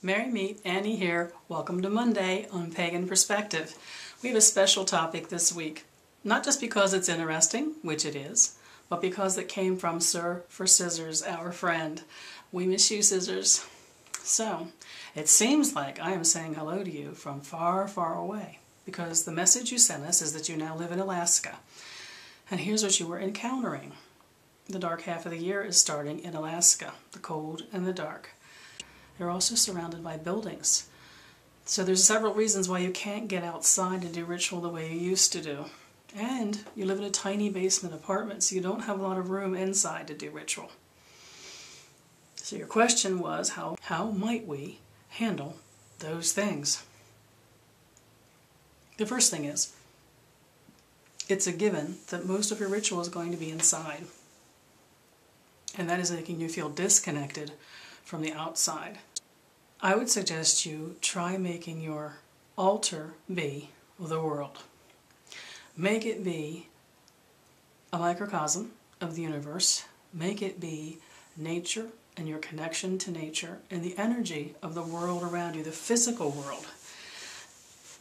Merry meet, Annie here. Welcome to Monday on Pagan Perspective. We have a special topic this week, not just because it's interesting, which it is, but because it came from Sir for Scissors, our friend. We miss you, Scissors. So, it seems like I am saying hello to you from far, far away, because the message you sent us is that you now live in Alaska. And here's what you were encountering. The dark half of the year is starting in Alaska, the cold and the dark. You're also surrounded by buildings. So there's several reasons why you can't get outside and do ritual the way you used to do. And you live in a tiny basement apartment, so you don't have a lot of room inside to do ritual. So your question was, how might we handle those things? The first thing is, it's a given that most of your ritual is going to be inside. And that is making you feel disconnected from the outside. I would suggest you try making your altar be the world. Make it be a microcosm of the universe. Make it be nature and your connection to nature and the energy of the world around you, the physical world.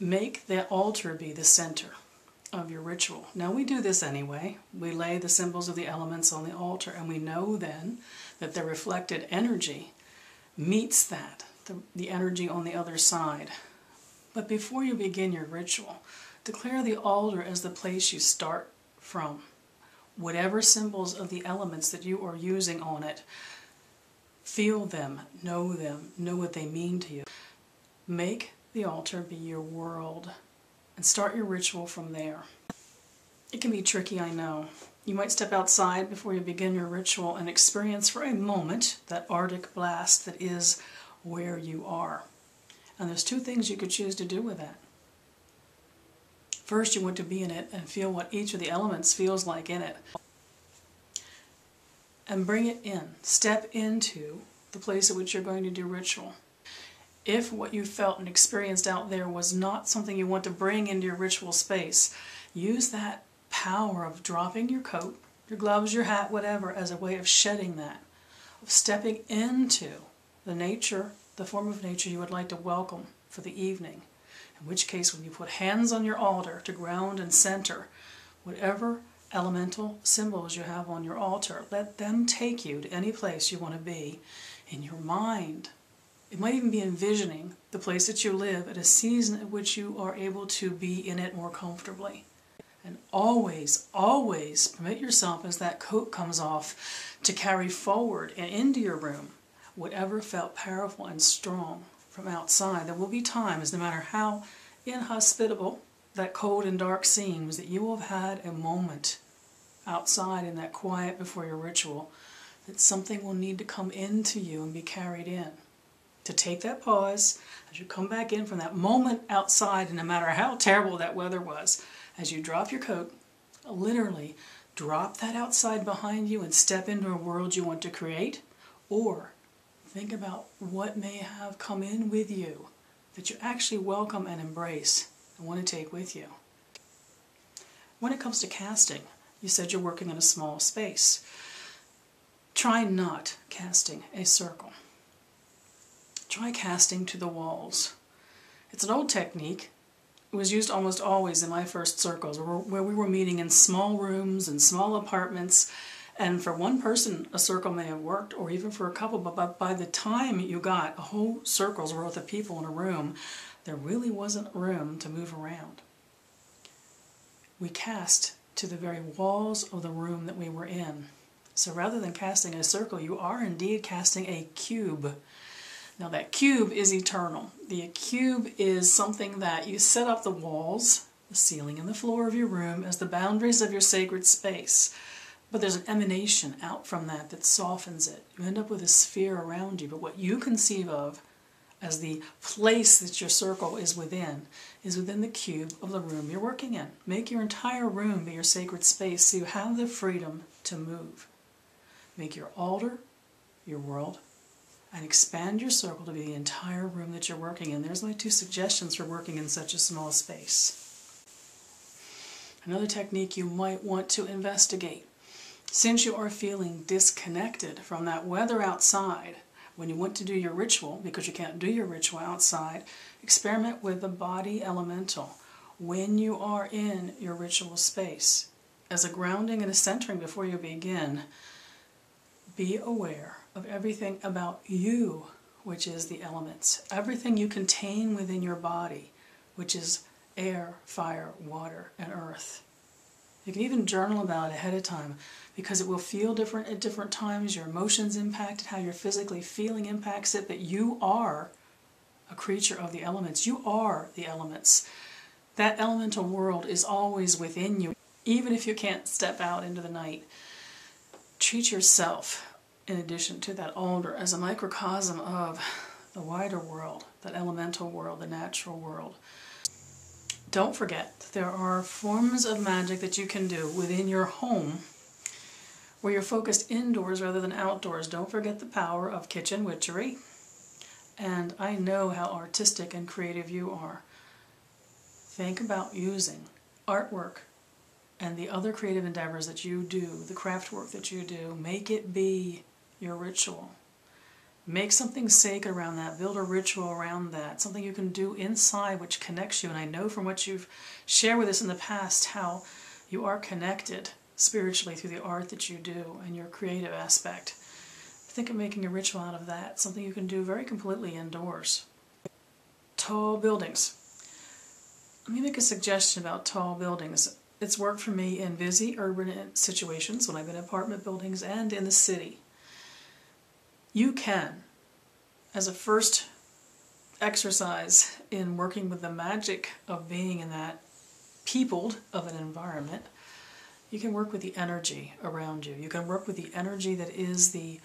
Make that altar be the center of your ritual. Now we do this anyway. We lay the symbols of the elements on the altar, and we know then that the reflected energy meets that, the energy on the other side. But before you begin your ritual, declare the altar as the place you start from. Whatever symbols of the elements that you are using on it, feel them, know what they mean to you. Make the altar be your world and start your ritual from there. It can be tricky, I know. You might step outside before you begin your ritual and experience for a moment that Arctic blast that is where you are. And there's two things you could choose to do with that. First, you want to be in it and feel what each of the elements feels like in it. And bring it in. Step into the place at which you're going to do ritual. If what you felt and experienced out there was not something you want to bring into your ritual space, use that power of dropping your coat, your gloves, your hat, whatever, as a way of shedding that, of stepping into the nature, the form of nature you would like to welcome for the evening. In which case, when you put hands on your altar to ground and center, whatever elemental symbols you have on your altar, let them take you to any place you want to be in your mind. It might even be envisioning the place that you live at a season at which you are able to be in it more comfortably. And always, always permit yourself, as that coat comes off, to carry forward and into your room whatever felt powerful and strong from outside. There will be times, no matter how inhospitable that cold and dark seems, that you will have had a moment outside in that quiet before your ritual, that something will need to come into you and be carried in. To take that pause as you come back in from that moment outside, and no matter how terrible that weather was, as you drop your coat, literally drop that outside behind you and step into a world you want to create, or think about what may have come in with you that you actually welcome and embrace and want to take with you. When it comes to casting, you said you're working in a small space. Try not casting a circle. Try casting to the walls. It's an old technique. It was used almost always in my first circles, where we were meeting in small rooms and small apartments, and for one person a circle may have worked, or even for a couple, but by the time you got a whole circle's worth of people in a room, there really wasn't room to move around. We cast to the very walls of the room that we were in. So rather than casting a circle, you are indeed casting a cube. Now that cube is eternal. The cube is something that you set up the walls, the ceiling and the floor of your room as the boundaries of your sacred space. But there's an emanation out from that softens it. You end up with a sphere around you, but what you conceive of as the place that your circle is within the cube of the room you're working in. Make your entire room be your sacred space so you have the freedom to move. Make your altar your world, and expand your circle to be the entire room that you're working in. There's my two suggestions for working in such a small space. Another technique you might want to investigate. Since you are feeling disconnected from that weather outside, When you want to do your ritual, because you can't do your ritual outside, experiment with the body elemental when you are in your ritual space. As a grounding and a centering before you begin, be aware of everything about you, which is the elements. Everything you contain within your body, which is air, fire, water, and earth. You can even journal about it ahead of time, because it will feel different at different times. Your emotions impact it, how you're physically feeling impacts it, but you are a creature of the elements. You are the elements. That elemental world is always within you, even if you can't step out into the night. Treat yourself, in addition to that altar, as a microcosm of the wider world, that elemental world, the natural world. Don't forget, there are forms of magic that you can do within your home where you're focused indoors rather than outdoors. Don't forget the power of kitchen witchery. And I know how artistic and creative you are. Think about using artwork and the other creative endeavors that you do, the craft work that you do. Make it be your ritual. Make something sacred around that. Build a ritual around that. Something you can do inside which connects you. And I know from what you've shared with us in the past how you are connected spiritually through the art that you do and your creative aspect. Think of making a ritual out of that. Something you can do very completely indoors. Tall buildings. Let me make a suggestion about tall buildings. It's worked for me in busy urban situations when I've been in apartment buildings and in the city. You can, as a first exercise in working with the magic of being in that peopled of an environment, you can work with the energy around you. You can work with the energy that is the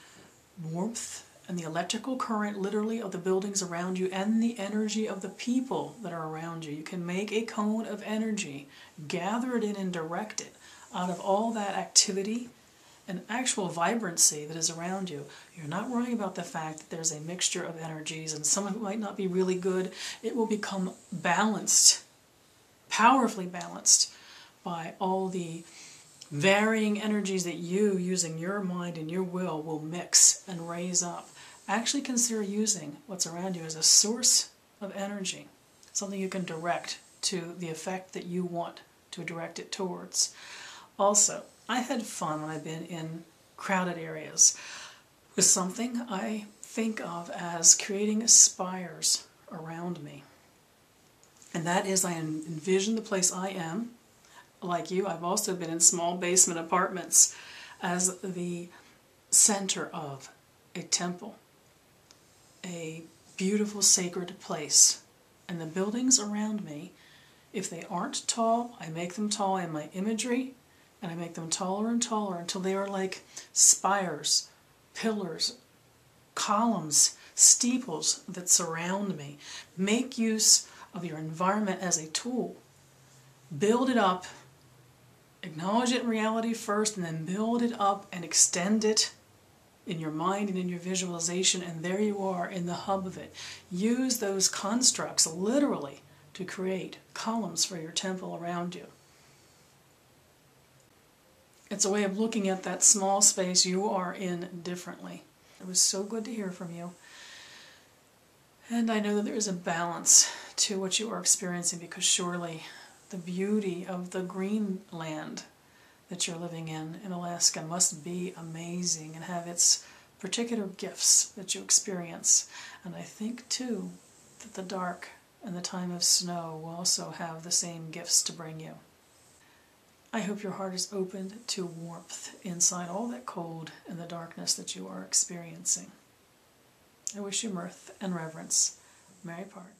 warmth and the electrical current, literally, of the buildings around you, and the energy of the people that are around you. You can make a cone of energy, gather it in and direct it out of all that activity and actual vibrancy that is around you. You're not worrying about the fact that there's a mixture of energies and some of it might not be really good. It will become balanced, powerfully balanced, by all the varying energies that you, using your mind and your will mix and raise up. Actually consider using what's around you as a source of energy, something you can direct to the effect that you want to direct it towards. Also, I had fun when I've been in crowded areas with something I think of as creating spires around me. And that is, I envision the place I am. Like you, I've also been in small basement apartments as the center of a temple, a beautiful sacred place. And the buildings around me, if they aren't tall, I make them tall in my imagery, and I make them taller and taller until they are like spires, pillars, columns, steeples that surround me. Make use of your environment as a tool. Build it up. Acknowledge it in reality first, and then build it up and extend it in your mind and in your visualization, and there you are in the hub of it. Use those constructs literally to create columns for your temple around you. It's a way of looking at that small space you are in differently. It was so good to hear from you. And I know that there is a balance to what you are experiencing, because surely the beauty of the green land that you're living in Alaska must be amazing and have its particular gifts that you experience. And I think too that the dark and the time of snow will also have the same gifts to bring you. I hope your heart is opened to warmth inside all that cold and the darkness that you are experiencing. I wish you mirth and reverence. Mary Part.